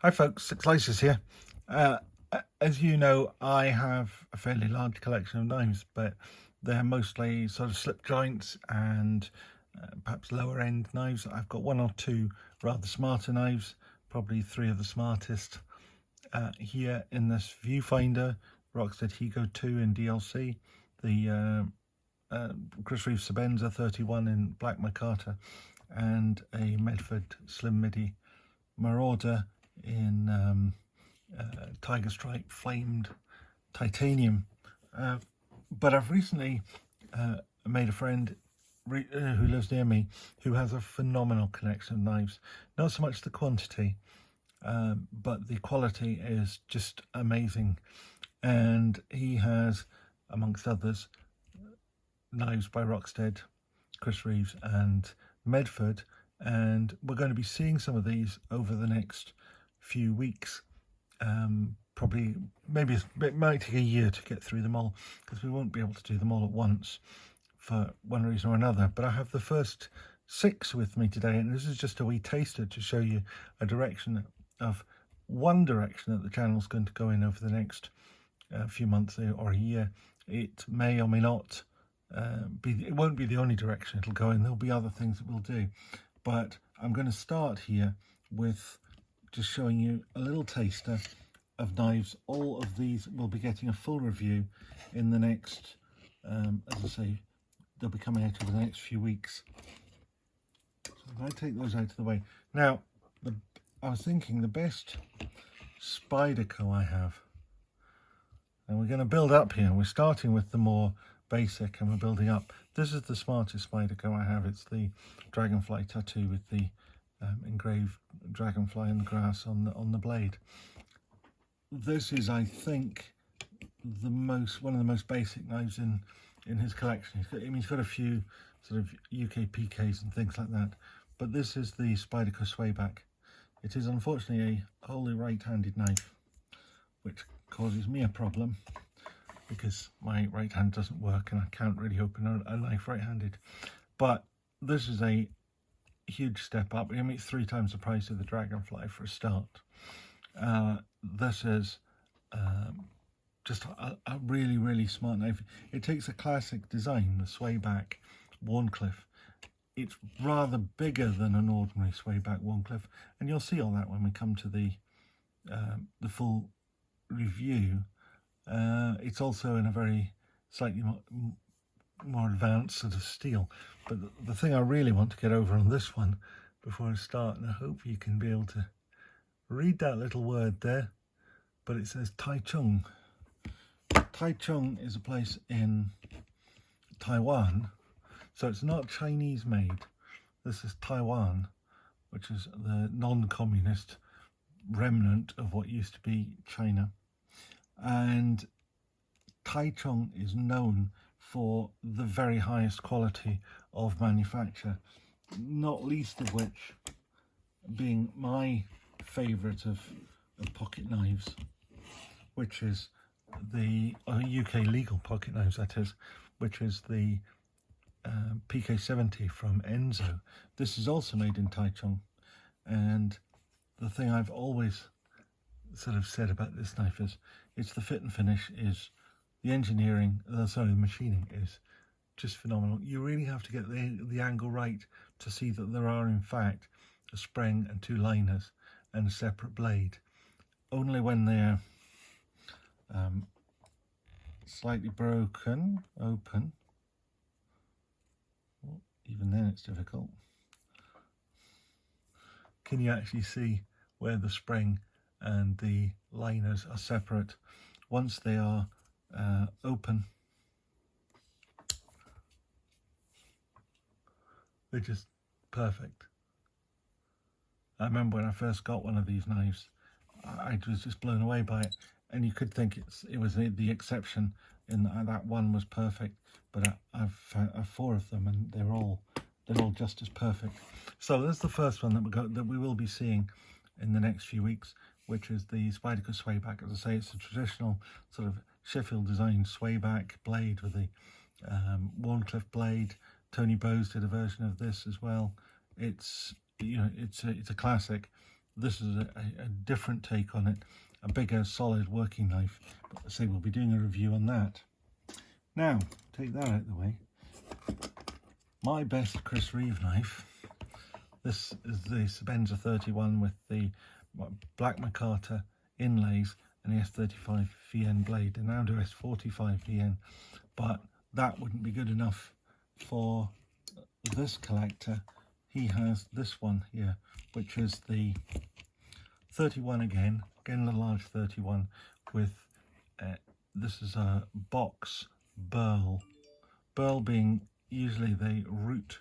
Hi folks, Six Laces here. As you know, I have a fairly large collection of knives, but they're mostly sort of slip joints and perhaps lower end knives. I've got one or two rather smarter knives, probably three of the smartest here in this viewfinder. Rockwell Hugo 2 in DLC, the Chris Reeve Sebenza 31 in Black Micarta, and a Medford Slim Midi Marauder in Tiger Stripe flamed titanium. But I've recently made a friend who lives near me who has a phenomenal collection of knives. Not so much the quantity, but the quality is just amazing. And he has, amongst others, knives by Rockstead, Chris Reeves and Medford, and we're going to be seeing some of these over the next few weeks. Probably, maybe it might take a year to get through them all, because we won't be able to do them all at once for one reason or another. But I have the first 6 with me today, and this is just a wee taster to show you a direction of one direction that the channel's going to go in over the next few months or a year. It may or may not it won't be the only direction it'll go in. There'll be other things that we'll do, but I'm going to start here with just showing you a little taster of knives. All of these will be getting a full review in the next, as I say, they'll be coming out over the next few weeks. So if I take those out of the way. Now, I was thinking the best Spyderco I have, and we're going to build up here. We're starting with the more basic and we're building up. This is the smartest Spyderco I have. It's the dragonfly tattoo with the engraved dragonfly in the grass on the blade. This is, I think, one of the most basic knives in his collection. He's got a few sort of UK PKs and things like that, but this is the Spyderco Swayback. It is unfortunately a wholly right-handed knife, which causes me a problem because my right hand doesn't work and I can't really open a knife right-handed. But this is a huge step up. I mean, it's 3 times the price of the dragonfly for a start. This is just a really, really smart knife. It takes a classic design, the Swayback Wharncliffe. It's rather bigger than an ordinary Swayback Wharncliffe, and you'll see all that when we come to the full review. It's also in a very slightly more advanced sort of steel. But the thing I really want to get over on this one before I start, and I hope you can be able to read that little word there, but it says Taichung. Taichung is a place in Taiwan, so it's not Chinese made. This is Taiwan, which is the non-communist remnant of what used to be China. And Taichung is known for the very highest quality of manufacture, not least of which being my favourite of pocket knives, which is the UK legal pocket knives, that is, which is the PK70 from Enzo. This is also made in Taichung, and the thing I've always sort of said about this knife is it's the fit and finish, is the engineering, the machining is just phenomenal. You really have to get the angle right to see that there are in fact a spring and 2 liners and a separate blade. Only when they're slightly broken open, well, even then it's difficult, can you actually see where the spring and the liners are separate. Once they are open, they're just perfect. I remember when I first got one of these knives, I was just blown away by it, and you could think it was the exception in that one was perfect, but I've 4 of them and they're all just as perfect. So that's the first one that we will be seeing in the next few weeks, which is the Spyderco Swayback. As I say, it's a traditional sort of Sheffield design swayback blade with the Wharncliffe blade. Tony Bowes did a version of this as well. It's, you know, it's a classic. this is a different take on it, a bigger solid working knife. But I say we'll be doing a review on that. Now, take that out of the way. My best Chris Reeve knife. This is the Spyderco 31 with the black micarta inlays and the S35 VN blade. They now do S45 VN, but that wouldn't be good enough for this collector. He has this one here, which is the 31 again a large 31 with, this is a box burl. Burl being usually the root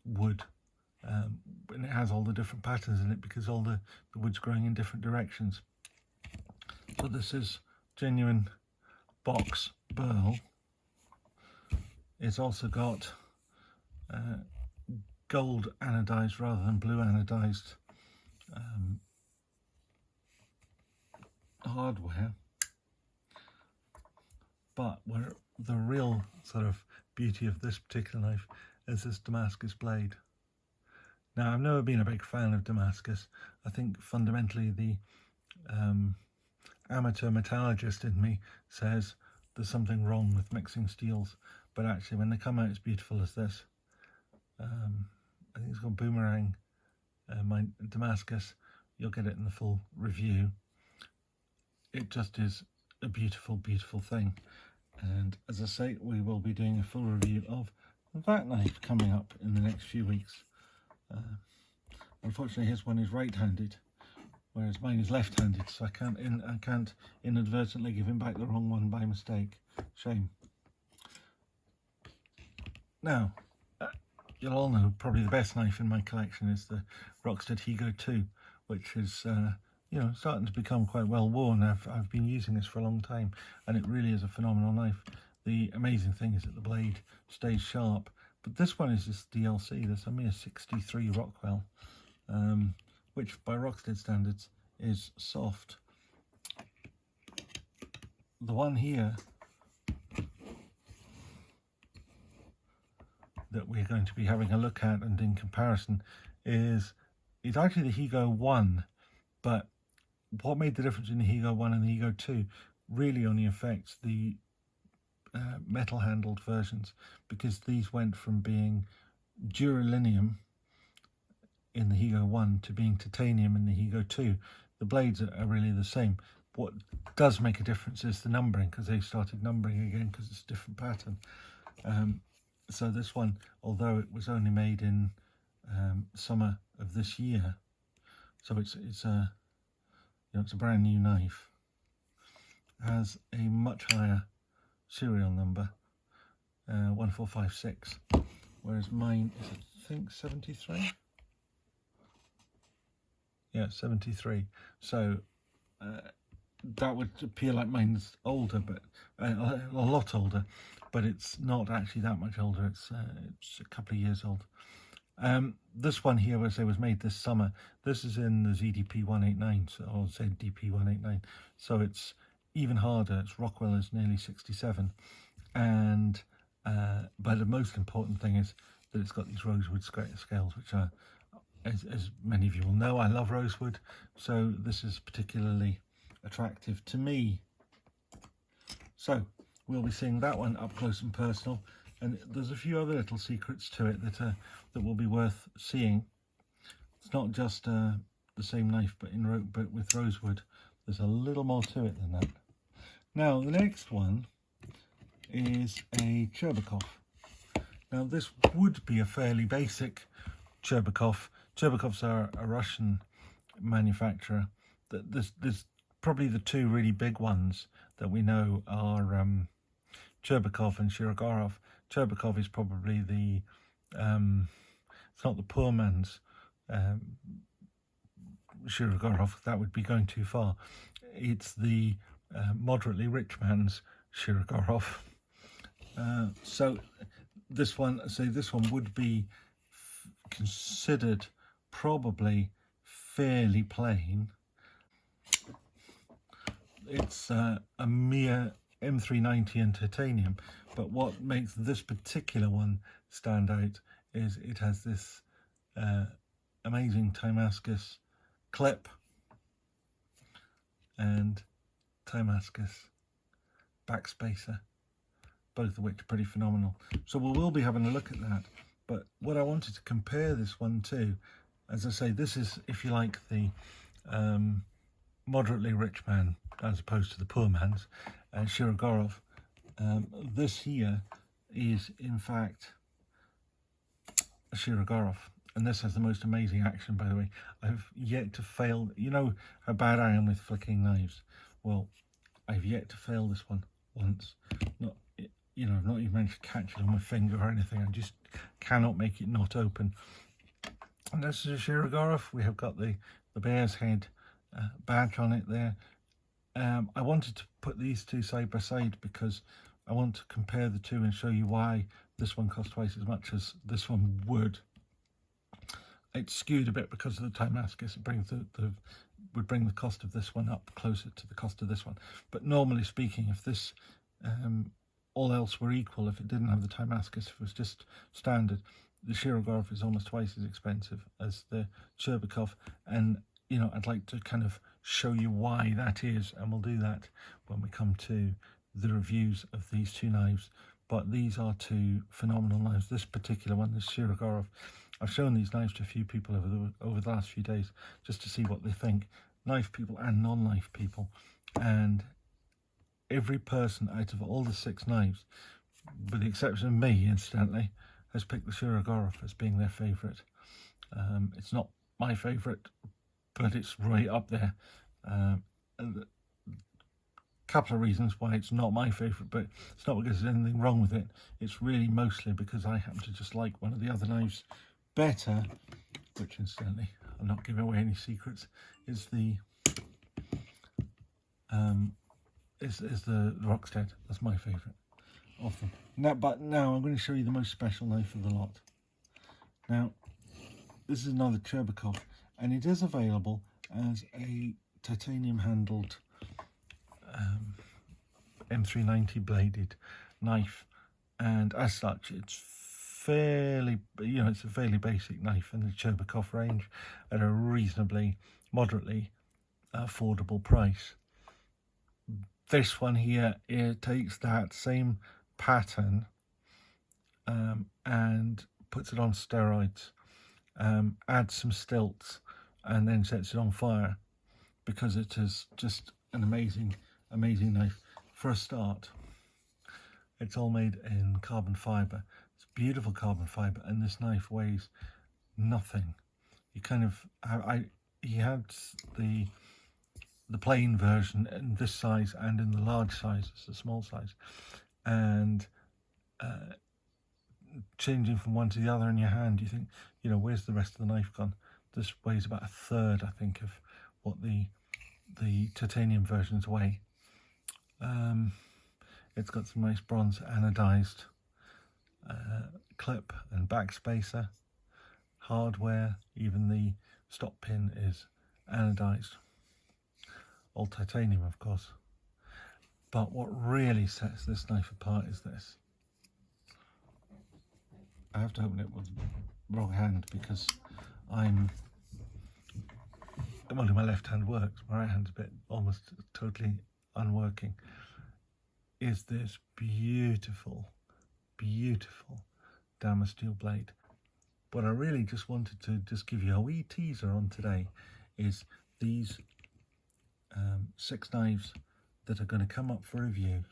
wood, and it has all the different patterns in it because all the wood's growing in different directions. So this is genuine box burl. It's also got gold anodized rather than blue anodized hardware, but where the real sort of beauty of this particular knife is this Damascus blade. Now, I've never been a big fan of Damascus. I think fundamentally the amateur metallurgist in me says there's something wrong with mixing steels, but actually when they come out as beautiful as this, I think it's called Boomerang, my Damascus. You'll get it in the full review. It just is a beautiful, beautiful thing. And as I say, we will be doing a full review of that knife coming up in the next few weeks. Unfortunately, his one is right-handed, whereas mine is left-handed, so I can't inadvertently give him back the wrong one by mistake. Shame. Now, you'll all know probably the best knife in my collection is the Rockwell Hugo 2, which is you know, starting to become quite well worn. I've been using this for a long time, and it really is a phenomenal knife. The amazing thing is that the blade stays sharp, but this one is just DLC. There's only a 63 Rockwell, which by Rockstead standards is soft. The one here that we're going to be having a look at and in comparison is actually the Hugo 1, but what made the difference in the Hugo 1 and the Hugo 2 really only affects the metal handled versions, because these went from being duralinium in the Hugo 1 to being titanium in the Hugo 2. The blades are really the same. What does make a difference is the numbering, because they started numbering again because it's a different pattern. So this one, although it was only made in summer of this year, so it's a it's a brand new knife, has a much higher serial number, 1456, whereas mine is, I think, 73. Yeah, 73. So that would appear like mine's older, but a lot older, but it's not actually that much older. It's a couple of years old. This one here, as I say, was made this summer. This is in the ZDP 189, or ZDP 189, so it's even harder. Its Rockwell is nearly 67, and but the most important thing is that it's got these rosewood scales, which are, as many of you will know, I love rosewood, so this is particularly attractive to me. So we'll be seeing that one up close and personal, and there's a few other little secrets to it that will be worth seeing. It's not just the same knife, but with rosewood. There's a little more to it than that. Now the next one is a Turbocop. Now this would be a fairly basic Turbocop. Turbocops are a Russian manufacturer. There's probably the two really big ones that we know are Turbocop and Shirogorov. Turbocop is probably the it's not the poor man's Shirogorov. That would be going too far. It's the moderately rich man's Shirogorov. So this one would be considered probably fairly plain. It's a mere M390 in titanium, but what makes this particular one stand out is it has this amazing Damascus clip and Damascus backspacer, both of which are pretty phenomenal. So we will be having a look at that. But what I wanted to compare this one to, as I say, this is, if you like, the moderately rich man as opposed to the poor man's Shirogorov. This here is in fact a Shirogorov, and this has the most amazing action, by the way. I've yet to fail. You know how bad I am with flicking knives. Well, I've yet to fail this one once. Not, you know, I've not even managed to catch it on my finger or anything. I just cannot make it not open. And this is a Shirogorov. We have got the bear's head badge on it there. I wanted to put these two side by side because I want to compare the two and show you why this one costs twice as much as this one would. It's skewed a bit because of the Damascus. It brings would bring the cost of this one up closer to the cost of this one. But normally speaking, if this all else were equal, if it didn't have the Damascus, if it was just standard, the Shirogorov is almost twice as expensive as the Turbocop. And you know, I'd like to kind of show you why that is, and we'll do that when we come to the reviews of these two knives. But these are two phenomenal knives. This particular one, this Shirogorov, I've shown these knives to a few people over the last few days just to see what they think, knife people and non-knife people. And every person out of all the 6 knives, with the exception of me, incidentally, has picked the Shirogorov as being their favourite. It's not my favourite, but it's right up there. A couple of reasons why it's not my favourite, but it's not because there's anything wrong with it. It's really mostly because I happen to just like one of the other knives better, which incidentally, I'm not giving away any secrets, is the Rockstead. That's my favourite of them. Now I'm going to show you the most special knife of the lot. Now, this is another Turbocop, and it is available as a titanium handled M390 bladed knife, and as such it's fairly, you know, it's a fairly basic knife in the Turbocop range at a reasonably, moderately affordable price. This one here, it takes that same pattern and puts it on steroids, adds some stilts, and then sets it on fire, because it is just an amazing knife. For a start, it's all made in carbon fibre. It's beautiful carbon fibre, and this knife weighs nothing. You kind of, he had the plain version in this size and in the large size, it's the small size, and changing from one to the other in your hand, you think, you know, where's the rest of the knife gone? This weighs about 1/3, I think, of what the titanium versions weigh. It's got some nice bronze anodized clip and backspacer, hardware, even the stop pin is anodized, all titanium of course. But what really sets this knife apart is this. I have to open it with the wrong hand because only my left hand works, my right hand's a bit almost totally unworking. Is this beautiful Damasteel blade. What I really just wanted to just give you a wee teaser on today is these 6 knives that are going to come up for review.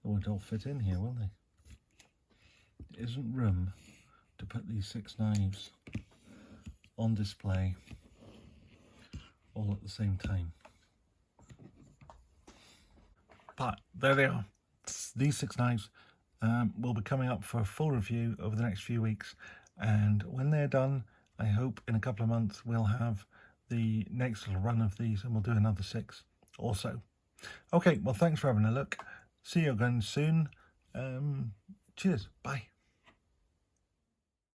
They won't all fit in here, will they? There isn't room to put these 6 knives on display all at the same time. But there they are. These 6 knives will be coming up for a full review over the next few weeks, and when they're done, I hope in a couple of months we'll have the next little run of these, and we'll do another 6 or so. Okay, well, thanks for having a look. See you again soon. Cheers. Bye.